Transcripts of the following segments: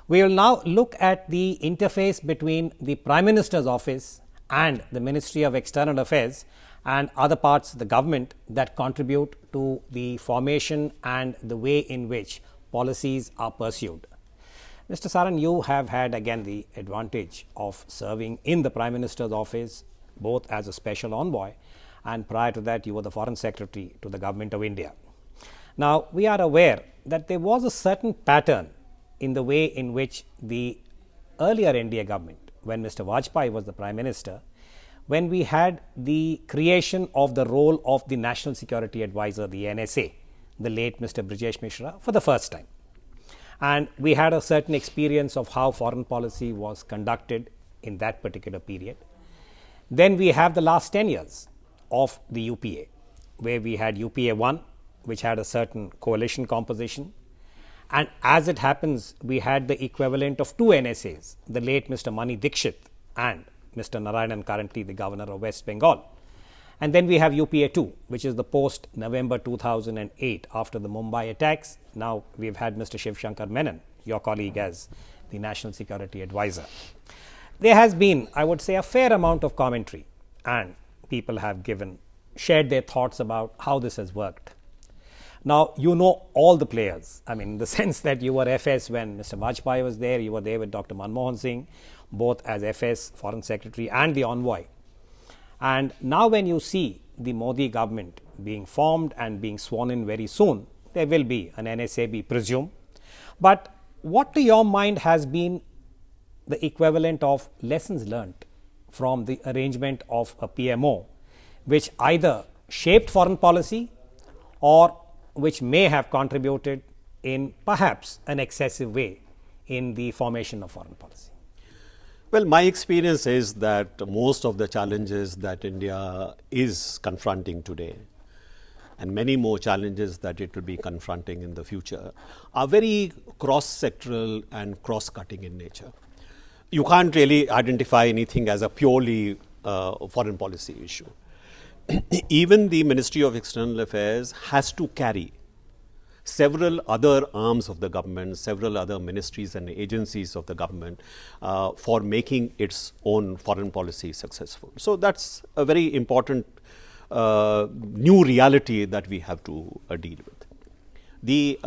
We will now look at the interface between the Prime Minister's office and the Ministry of External Affairs and other parts of the government that contribute to the formation and the way in which policies are pursued. Mr. Saran, you have had again the advantage of serving in the Prime Minister's office both as a special envoy and prior to that you were the Foreign Secretary to the Government of India. Now, we are aware that there was a certain pattern in the way in which the earlier NDA government, when Mr. Vajpayee was the Prime Minister, when we had the creation of the role of the National Security Advisor, the NSA, the late Mr. Brijesh Mishra, for the first time. And we had a certain experience of how foreign policy was conducted in that particular period. Then we have the last 10 years of the UPA, where we had UPA 1, which had a certain coalition composition. And as it happens, we had the equivalent of two NSAs, the late Mr. Mani Dixit and Mr. Narayanan, currently the Governor of West Bengal. And then we have UPA 2, which is the post-November 2008 after the Mumbai attacks. Now we've had Mr. Shiv Shankar Menon, your colleague, as the National Security Advisor. There has been, I would say, a fair amount of commentary, and people have shared their thoughts about how this has worked. Now, you know all the players. I mean, in the sense that you were FS when Mr. Vajpayee was there, you were there with Dr. Manmohan Singh, both as FS, Foreign Secretary, and the envoy. And now when you see the Modi government being formed and being sworn in very soon, there will be an NSA, we presume. But what to your mind has been the equivalent of lessons learnt from the arrangement of a PMO, which either shaped foreign policy or which may have contributed in perhaps an excessive way in the formation of foreign policy? Well, my experience is that most of the challenges that India is confronting today, and many more challenges that it will be confronting in the future, are very cross-sectoral and cross-cutting in nature. You can't really identify anything as a purely foreign policy issue. Even the Ministry of External Affairs has to carry several other arms of the government, several other ministries and agencies of the government for making its own foreign policy successful. So that's a very important new reality that we have to deal with. The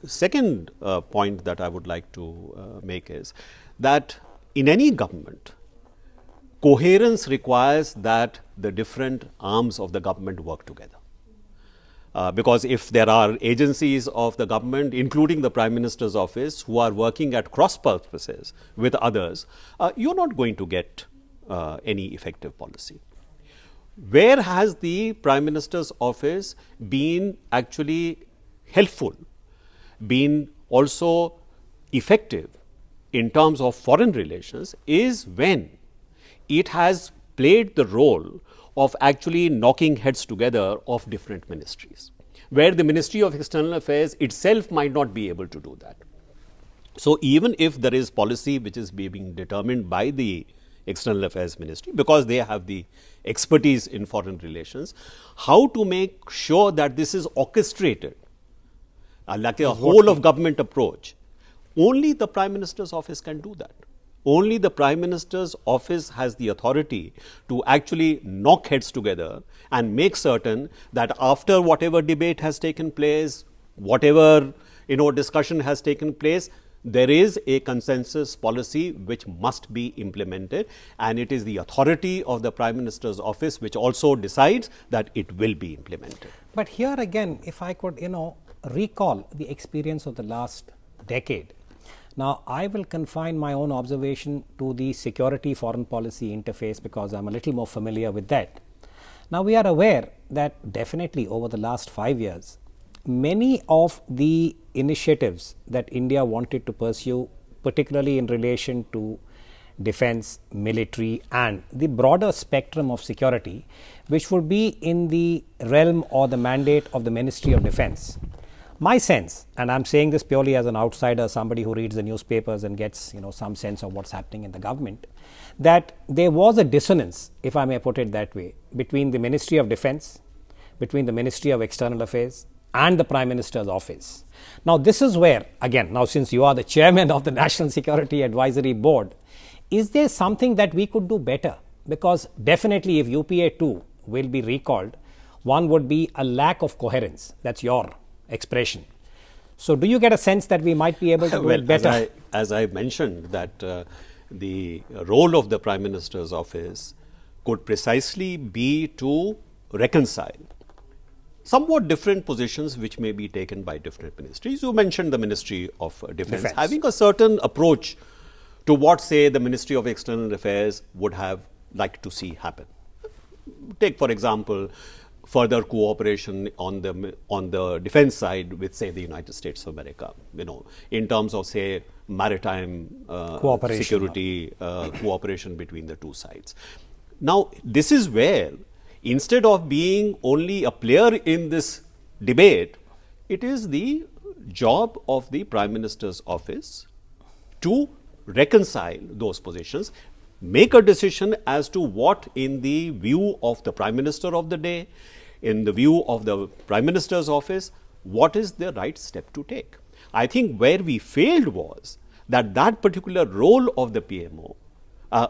second point that I would like to make is that in any government, coherence requires that the different arms of the government work together. Because if there are agencies of the government, including the Prime Minister's office, who are working at cross purposes with others, you're not going to get any effective policy. Where has the Prime Minister's office been actually helpful, been also effective in terms of foreign relations, is when it has played the role of actually knocking heads together of different ministries, where the Ministry of External Affairs itself might not be able to do that. So even if there is policy which is being determined by the External Affairs Ministry, because they have the expertise in foreign relations, how to make sure that this is orchestrated, like a whole of government approach, only the Prime Minister's office can do that. Only the Prime Minister's office has the authority to actually knock heads together and make certain that after whatever debate has taken place, whatever discussion has taken place, there is a consensus policy which must be implemented, and it is the authority of the Prime Minister's office which also decides that it will be implemented. But here again, if I could recall the experience of the last decade. Now, I will confine my own observation to the security foreign policy interface because I'm a little more familiar with that. Now, we are aware that definitely over the last 5 years, many of the initiatives that India wanted to pursue, particularly in relation to defense, military, and the broader spectrum of security, which would be in the realm or the mandate of the Ministry of Defense. My sense, and I'm saying this purely as an outsider, somebody who reads the newspapers and gets some sense of what's happening in the government, that there was a dissonance, if I may put it that way, between the Ministry of Defense, between the Ministry of External Affairs, and the Prime Minister's office. Now, this is where, again, now since you are the chairman of the National Security Advisory Board, is there something that we could do better? Because definitely if UPA 2 will be recalled, one would be a lack of coherence. That's your expression. So do you get a sense that we might be able to do it better? As I mentioned, that the role of the Prime Minister's office could precisely be to reconcile somewhat different positions which may be taken by different ministries. You mentioned the Ministry of Defense having a certain approach to what, say, the Ministry of External Affairs would have liked to see happen. Take, for example, further cooperation on the defense side with, say, the United States of America, in terms of, say, maritime security cooperation between the two sides. Now, this is where, instead of being only a player in this debate, it is the job of the Prime Minister's office to reconcile those positions, make a decision as to what, in the view of the Prime Minister of the day, in the view of the Prime Minister's office, what is the right step to take. I think where we failed was that particular role of the PMO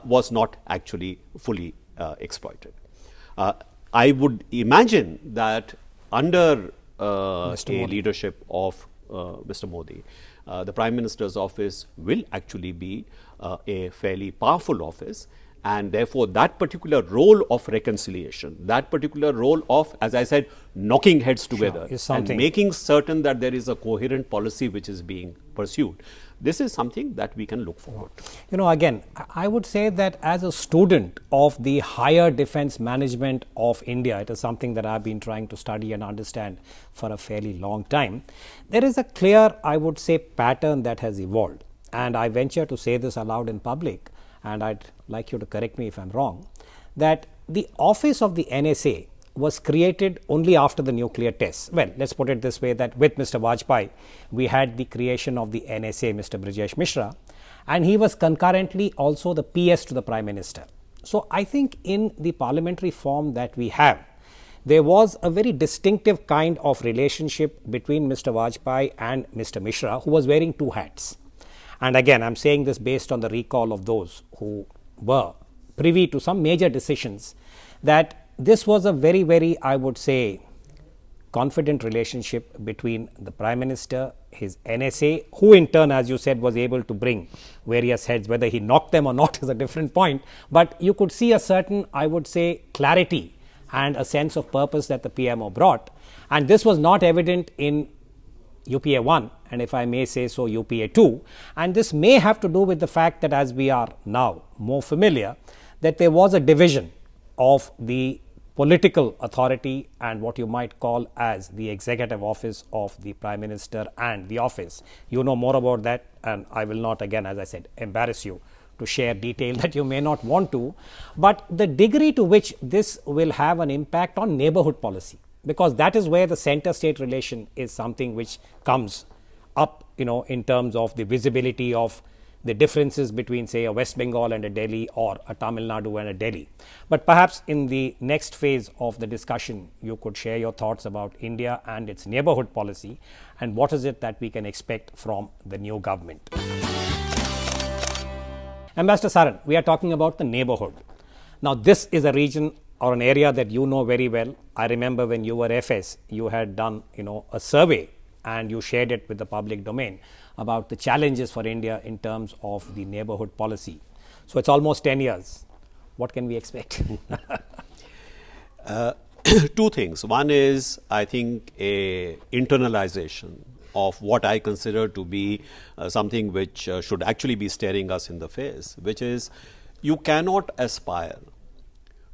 was not actually fully exploited. I would imagine that under a leadership of Mr. Modi, the Prime Minister's office will actually be a fairly powerful office, and therefore that particular role of reconciliation, that particular role of, as I said, knocking heads together and making certain that there is a coherent policy which is being pursued, this is something that we can look forward to. Again, I would say that as a student of the higher defense management of India, it is something that I've been trying to study and understand for a fairly long time. There is a clear, I would say, pattern that has evolved, and I venture to say this aloud in public, and I'd like you to correct me if I'm wrong, that the office of the NSA was created only after the nuclear tests. Well, let's put it this way, that with Mr. Vajpayee, we had the creation of the NSA, Mr. Brijesh Mishra, and he was concurrently also the PS to the Prime Minister. So I think in the parliamentary form that we have, there was a very distinctive kind of relationship between Mr. Vajpayee and Mr. Mishra, who was wearing two hats. And again, I'm saying this based on the recall of those who were privy to some major decisions, that this was a very, very, I would say, confident relationship between the Prime Minister, his NSA, who in turn, as you said, was able to bring various heads. Whether he knocked them or not is a different point, but you could see a certain, I would say, clarity and a sense of purpose that the PMO brought, and this was not evident in UPA 1, and if I may say so, UPA 2, and this may have to do with the fact that, as we are now more familiar, that there was a division of the political authority and what you might call as the executive office of the Prime Minister and the office. You know more about that, and I will not, again, as I said, embarrass you to share detail that you may not want to, but the degree to which this will have an impact on neighborhood policy, because that is where the center-state relation is something which comes up, in terms of the visibility of the differences between, say, a West Bengal and a Delhi, or a Tamil Nadu and a Delhi. But perhaps in the next phase of the discussion, you could share your thoughts about India and its neighborhood policy, and what is it that we can expect from the new government. Ambassador Saran, we are talking about the neighborhood. Now, this is a region or an area that you know very well. I remember when you were FS, you had done, a survey, and you shared it with the public domain about the challenges for India in terms of the neighborhood policy. So it's almost 10 years. What can we expect? Two things. One is, I think, a internalization of what I consider to be something which should actually be staring us in the face, which is, you cannot aspire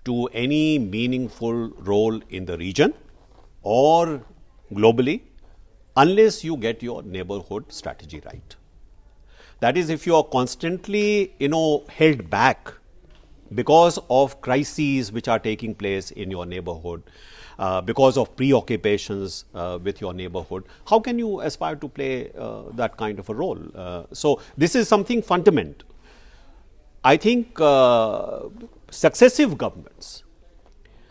to any meaningful role in the region or globally unless you get your neighborhood strategy right. That is, if you are constantly, held back because of crises which are taking place in your neighborhood, because of preoccupations with your neighborhood, how can you aspire to play that kind of a role? So this is something fundamental. I think successive governments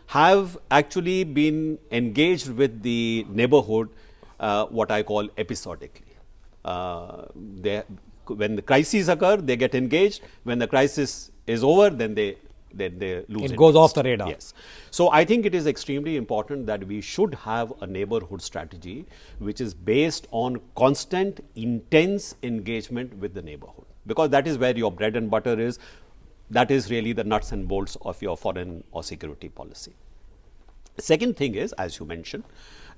have actually been engaged with the neighborhood what I call episodically. When the crises occur, they get engaged. When the crisis is over, then they lose it goes off the radar. Yes. So I think it is extremely important that we should have a neighborhood strategy which is based on constant, intense engagement with the neighborhood, because that is where your bread and butter is. That is really the nuts and bolts of your foreign or security policy. The second thing is, as you mentioned,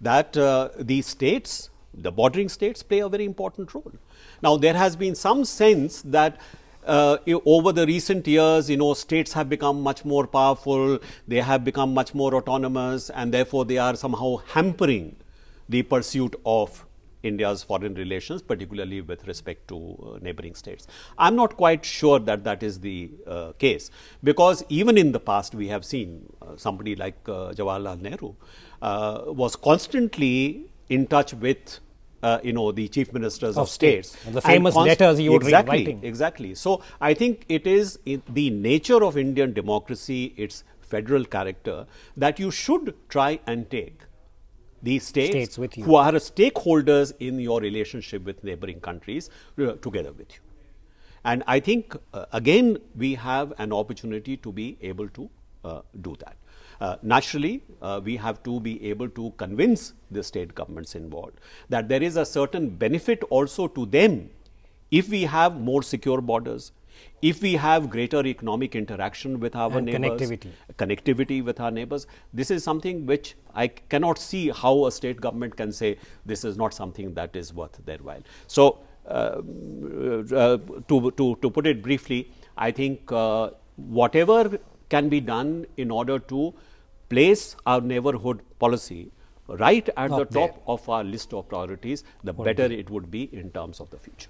that the states, the bordering states, play a very important role. Now, there has been some sense that over the recent years, states have become much more powerful, they have become much more autonomous, and therefore they are somehow hampering the pursuit of India's foreign relations, particularly with respect to neighboring states. I'm not quite sure that that is the case, because even in the past we have seen somebody like Jawaharlal Nehru was constantly in touch with the chief ministers of states. And the famous letters he would read writing. Exactly. So I think it is the nature of Indian democracy, its federal character, that you should try and take the states with you, who are stakeholders in your relationship with neighboring countries together with you. And I think, again, we have an opportunity to be able to do that. Naturally, we have to be able to convince the state governments involved that there is a certain benefit also to them if we have more secure borders, if we have greater economic interaction with our neighbors, connectivity with our neighbors. This is something which I cannot see how a state government can say this is not something that is worth their while. So, to put it briefly, I think whatever can be done in order to place our neighborhood policy right at the top of our list of priorities, the better it would be in terms of the future.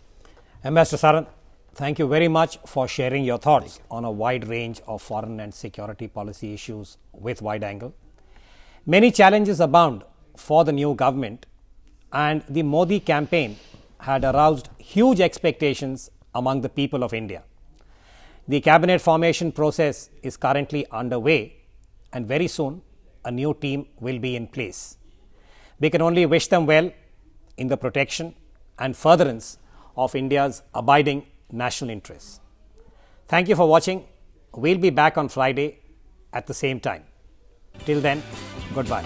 Ambassador Saran, thank you very much for sharing your thoughts on a wide range of foreign and security policy issues with wide angle. Many challenges abound for the new government, and the Modi campaign had aroused huge expectations among the people of India. The cabinet formation process is currently underway, and very soon a new team will be in place. We can only wish them well in the protection and furtherance of India's abiding national interests. Thank you for watching. We'll be back on Friday at the same time. Till then, goodbye.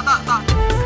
Tata.